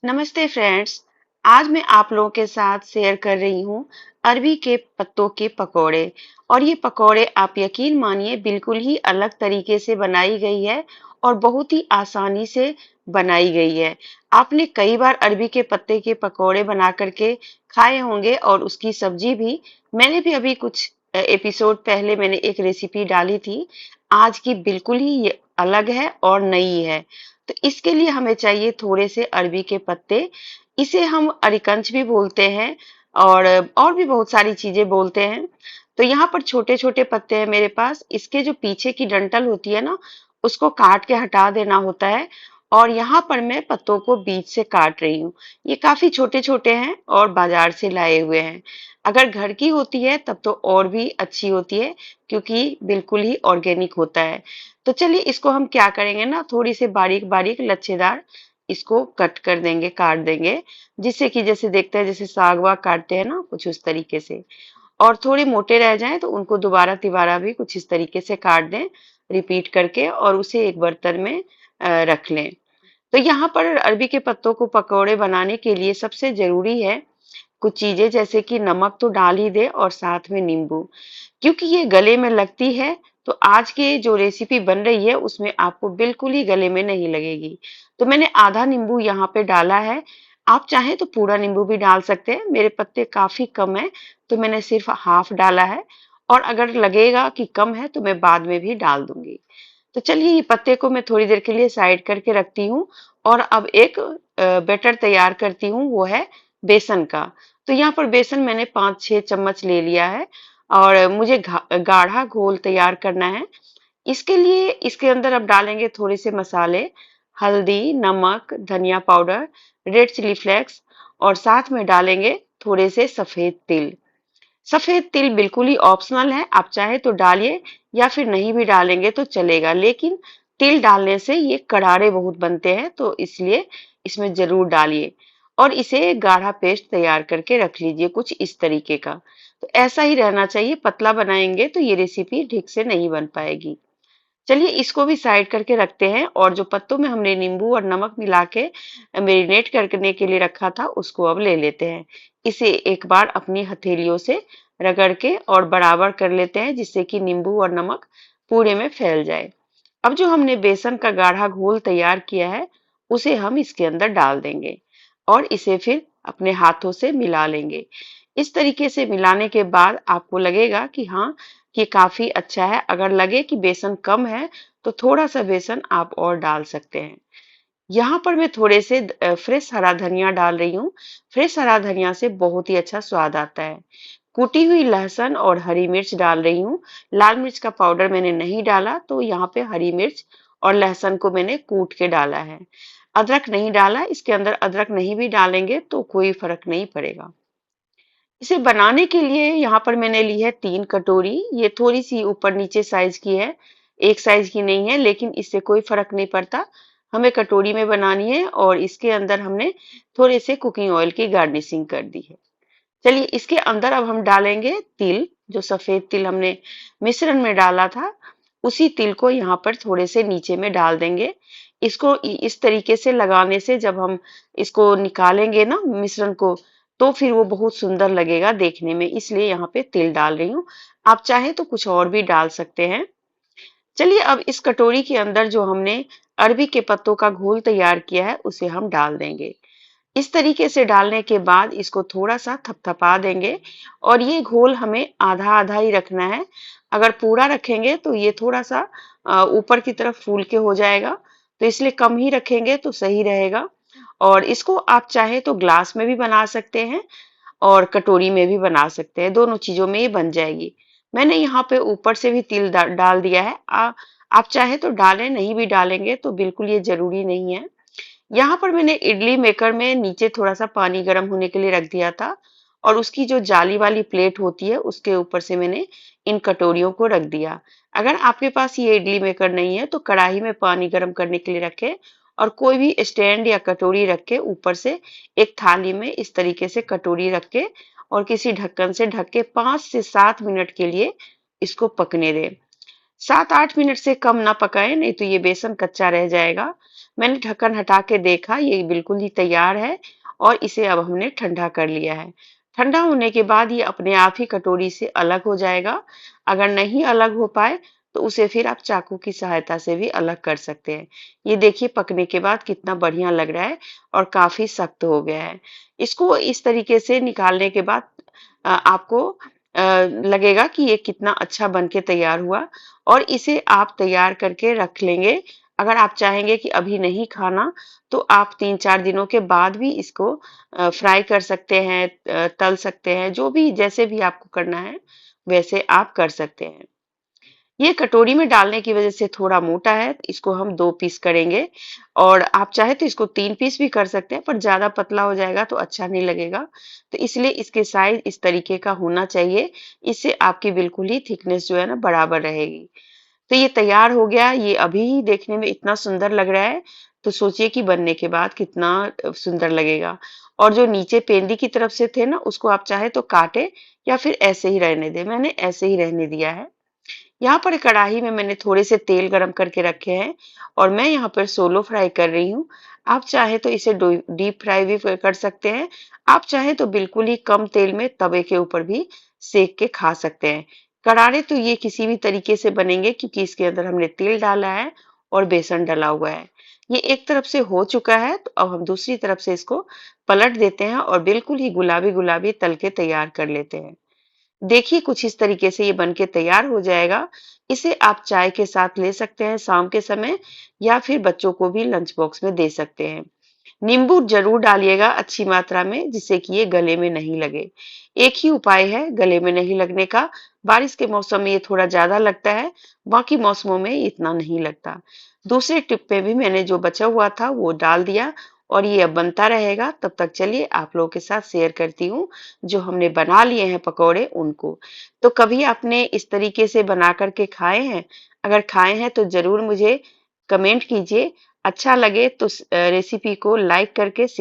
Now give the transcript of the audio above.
नमस्ते फ्रेंड्स। आज मैं आप लोगों के साथ शेयर कर रही हूँ अरबी के पत्तों के पकोड़े। और ये पकोड़े आप यकीन मानिए बिल्कुल ही अलग तरीके से बनाई गई है और बहुत ही आसानी से बनाई गई है। आपने कई बार अरबी के पत्ते के पकोड़े बना करके खाए होंगे और उसकी सब्जी भी। मैंने भी अभी कुछ एपिसोड पहले मैंने एक रेसिपी डाली थी। आज की बिल्कुल ही ये अलग है और नई है। तो इसके लिए हमें चाहिए थोड़े से अरबी के पत्ते। इसे हम अरिकंच भी बोलते हैं और भी बहुत सारी चीजें बोलते हैं। तो यहाँ पर छोटे छोटे पत्ते हैं मेरे पास। इसके जो पीछे की डंठल होती है ना, उसको काट के हटा देना होता है। और यहाँ पर मैं पत्तों को बीच से काट रही हूँ। ये काफी छोटे छोटे हैं और बाजार से लाए हुए हैं। अगर घर की होती है तब तो और भी अच्छी होती है, क्योंकि बिल्कुल ही ऑर्गेनिक होता है। तो चलिए इसको हम क्या करेंगे ना, थोड़ी सी बारीक बारीक लच्छेदार इसको कट कर देंगे, काट देंगे। जिससे कि जैसे देखते हैं जैसे साग वाग काटते हैं ना, कुछ उस तरीके से। और थोड़े मोटे रह जाएं तो उनको दोबारा तिबारा भी कुछ इस तरीके से काट दें, रिपीट करके, और उसे एक बर्तन में रख लें। तो यहाँ पर अरबी के पत्तों को पकौड़े बनाने के लिए सबसे जरूरी है कुछ चीजें, जैसे कि नमक तो डाल ही दे और साथ में नींबू, क्योंकि ये गले में लगती है। तो आज की जो रेसिपी बन रही है उसमें आपको बिल्कुल ही गले में नहीं लगेगी। तो मैंने आधा नींबू यहाँ पे डाला है। आप चाहें तो पूरा नींबू भी डाल सकते हैं। मेरे पत्ते काफी कम है तो मैंने सिर्फ हाफ डाला है। और अगर लगेगा कि कम है तो मैं बाद में भी डाल दूंगी। तो चलिए ये पत्ते को मैं थोड़ी देर के लिए साइड करके रखती हूँ। और अब एक बैटर तैयार करती हूँ, वो है बेसन का। तो यहाँ पर बेसन मैंने 5-6 चम्मच ले लिया है। और मुझे गाढ़ा घोल तैयार करना है। इसके लिए इसके अंदर अब डालेंगे थोड़े से मसाले, हल्दी, नमक, धनिया पाउडर, रेड चिली फ्लेक्स, और साथ में डालेंगे थोड़े से सफेद तिल। सफेद तिल बिल्कुल ही ऑप्शनल है, आप चाहे तो डालिए या फिर नहीं भी डालेंगे तो चलेगा, लेकिन तिल डालने से ये करारे बहुत बनते हैं तो इसलिए इसमें जरूर डालिए। और इसे गाढ़ा पेस्ट तैयार करके रख लीजिए कुछ इस तरीके का। तो ऐसा ही रहना चाहिए, पतला बनाएंगे तो ये रेसिपी ठीक से नहीं बन पाएगी। चलिए इसको भी साइड करके रखते हैं। और जो पत्तों में हमने नींबू और नमक मिला के मेरिनेट करने के लिए रखा था उसको अब ले लेते हैं। इसे एक बार अपनी हथेलियों से रगड़ के और बराबर कर लेते हैं, जिससे कि नींबू और नमक पूरे में फैल जाए। अब जो हमने बेसन का गाढ़ा घोल तैयार किया है उसे हम इसके अंदर डाल देंगे और इसे फिर अपने हाथों से मिला लेंगे। इस तरीके से मिलाने के बाद आपको लगेगा कि हाँ, ये काफी अच्छा है। अगर लगे कि बेसन कम है तो थोड़ा सा बेसन आप और डाल सकते हैं। यहाँ पर मैं थोड़े से फ्रेश हरा धनिया डाल रही हूँ। फ्रेश हरा धनिया से बहुत ही अच्छा स्वाद आता है। कुटी हुई लहसुन और हरी मिर्च डाल रही हूँ। लाल मिर्च का पाउडर मैंने नहीं डाला, तो यहाँ पे हरी मिर्च और लहसुन को मैंने कूट के डाला है। अदरक नहीं डाला, इसके अंदर अदरक नहीं भी डालेंगे तो कोई फर्क नहीं पड़ेगा। इसे बनाने के लिए यहाँ पर मैंने ली है 3 कटोरी। ये थोड़ी सी ऊपर नीचे साइज की है, एक साइज की नहीं है, लेकिन इससे कोई फर्क नहीं पड़ता। हमें कटोरी में बनानी है और इसके अंदर हमने थोड़े से कुकिंग ऑयल की गार्निशिंग कर दी है। चलिए इसके अंदर अब हम डालेंगे तिल। जो सफेद तिल हमने मिश्रण में डाला था, उसी तिल को यहाँ पर थोड़े से नीचे में डाल देंगे। इसको इस तरीके से लगाने से जब हम इसको निकालेंगे ना मिश्रण को, तो फिर वो बहुत सुंदर लगेगा देखने में, इसलिए यहाँ पे तिल डाल रही हूँ। आप चाहे तो कुछ और भी डाल सकते हैं। चलिए अब इस कटोरी के अंदर जो हमने अरबी के पत्तों का घोल तैयार किया है उसे हम डाल देंगे। इस तरीके से डालने के बाद इसको थोड़ा सा थपथपा देंगे। और ये घोल हमें आधा आधा ही रखना है। अगर पूरा रखेंगे तो ये थोड़ा सा ऊपर की तरफ फूल के हो जाएगा। तो इसलिए कम ही रखेंगे तो सही रहेगा। और इसको आप चाहे तो ग्लास में भी बना सकते हैं और कटोरी में भी बना सकते हैं, दोनों चीजों में ये बन जाएगी। मैंने यहाँ पे ऊपर से भी तिल डाल दिया है। आप चाहे तो डालें, नहीं भी डालेंगे तो बिल्कुल ये जरूरी नहीं है। यहाँ पर मैंने इडली मेकर में नीचे थोड़ा सा पानी गर्म होने के लिए रख दिया था। और उसकी जो जाली वाली प्लेट होती है उसके ऊपर से मैंने इन कटोरियों को रख दिया। अगर आपके पास ये इडली मेकर नहीं है तो कढ़ाई में पानी गर्म करने के लिए रखें और कोई भी स्टैंड या कटोरी रख के ऊपर से एक थाली में इस तरीके से कटोरी रख के और किसी ढक्कन से ढक के 5 से 7 मिनट के लिए इसको पकने दें। 7-8 मिनट से कम ना पकाएं, नहीं तो ये बेसन कच्चा रह जाएगा। मैंने ढक्कन हटा के देखा, ये बिल्कुल ही तैयार है और इसे अब हमने ठंडा कर लिया है। ठंडा होने के बाद ये अपने आप ही कटोरी से अलग हो जाएगा। अगर नहीं अलग हो पाए तो उसे फिर आप चाकू की सहायता से भी अलग कर सकते हैं। ये देखिए पकने के बाद कितना बढ़िया लग रहा है और काफी सख्त हो गया है। इसको इस तरीके से निकालने के बाद आपको लगेगा कि ये कितना अच्छा बन के तैयार हुआ और इसे आप तैयार करके रख लेंगे। अगर आप चाहेंगे कि अभी नहीं खाना तो आप 3-4 दिनों के बाद भी इसको फ्राई कर सकते हैं, तल सकते हैं, जो भी जैसे भी आपको करना है वैसे आप कर सकते हैं। ये कटोरी में डालने की वजह से थोड़ा मोटा है, इसको हम 2 पीस करेंगे और आप चाहे तो इसको 3 पीस भी कर सकते हैं, पर ज़्यादा पतला हो जाएगा तो अच्छा नहीं लगेगा। तो इसलिए इसके साइज़ इस तरीके का होना चाहिए, इससे आपकी बिल्कुल ही थिकनेस जो है ना बराबर रहेगी। तो ये तैयार हो गया, ये अभी ही देखने में इतना सुंदर लग रहा है, तो सोचिए कि बनने के बाद कितना सुंदर लगेगा। और जो नीचे पेंदी की तरफ से थे ना, उसको आप चाहे तो काटें या फिर ऐसे ही रहने दें। मैंने ऐसे ही रहने दिया है। यहाँ पर कढ़ाई में मैंने थोड़े से तेल गरम करके रखे हैं और मैं यहाँ पर सोलो फ्राई कर रही हूँ। आप चाहे तो इसे डीप फ्राई भी कर सकते हैं। आप चाहे तो बिल्कुल ही कम तेल में तवे के ऊपर भी सेक के खा सकते हैं। करारे तो ये किसी भी तरीके से बनेंगे क्योंकि इसके अंदर हमने तेल डाला है और बेसन डला हुआ है। ये एक तरफ से हो चुका है तो अब हम दूसरी तरफ से इसको पलट देते हैं और बिल्कुल ही गुलाबी गुलाबी तल के तैयार कर लेते हैं। देखिए कुछ इस तरीके से ये बनके तैयार हो जाएगा। इसे आप चाय के साथ ले सकते हैं शाम के समय या फिर बच्चों को भी लंच बॉक्स में दे सकते हैं। नींबू जरूर डालिएगा अच्छी मात्रा में जिससे कि ये गले में नहीं लगे। एक ही उपाय है गले में नहीं लगने का। बारिश के मौसम में ये थोड़ा ज्यादा लगता है, बाकी मौसमों में इतना नहीं लगता। दूसरे टिप पे भी मैंने जो बचा हुआ था वो डाल दिया और ये अब बनता रहेगा। तब तक चलिए आप लोगों के साथ शेयर करती हूँ जो हमने बना लिए हैं पकौड़े उनको। तो कभी आपने इस तरीके से बना करके खाए हैं? अगर खाए हैं तो जरूर मुझे कमेंट कीजिए। अच्छा लगे तो रेसिपी को लाइक करके शेयर